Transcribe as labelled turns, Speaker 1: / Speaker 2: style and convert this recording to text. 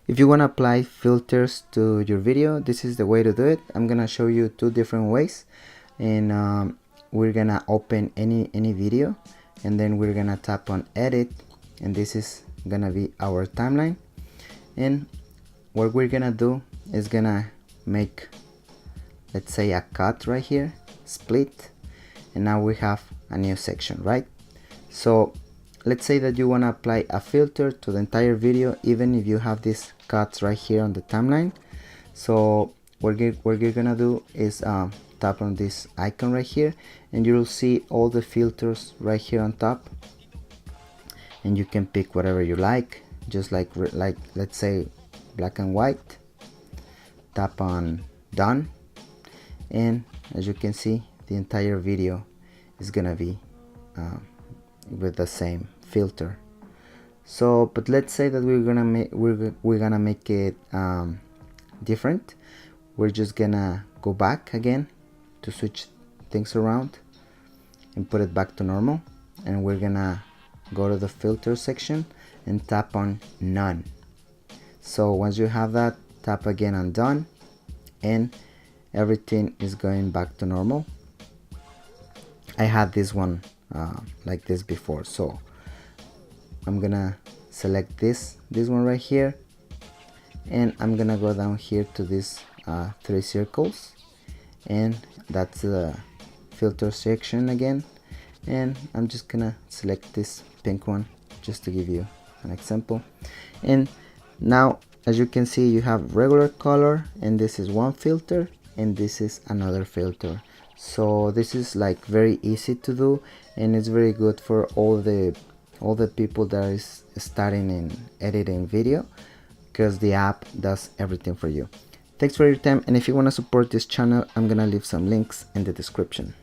Speaker 1: If you want to apply filters to your video, this is the way to do it. I'm gonna show you two different ways, and we're gonna open any video, and then we're gonna tap on edit, and this is gonna be our timeline. And what we're gonna do is gonna make, let's say, a cut right here, split, and now we have a new section, right? So let's say that you want to apply a filter to the entire video, even if you have these cuts right here on the timeline. So what you're gonna do is tap on this icon right here, and you'll see all the filters right here on top, and you can pick whatever you like, just like let's say black and white. Tap on done, and as you can see, the entire video is gonna be with the same filter. So but let's say that we're gonna make it different. We're just gonna go back again to switch things around and put it back to normal, and we're gonna go to the filter section and tap on none. So once you have that, tap again on done, and everything is going back to normal. I had this one like this before, so I'm gonna select this one right here, and I'm gonna go down here to these three circles, and that's the filter section again, and I'm just gonna select this pink one just to give you an example. And now, as you can see, you have regular color, and this is one filter, and this is another filter. So this is like very easy to do, and it's very good for all the people that is starting in editing video, because the app does everything for you. Thanks for your time, and if you want to support this channel, I'm gonna leave some links in the description.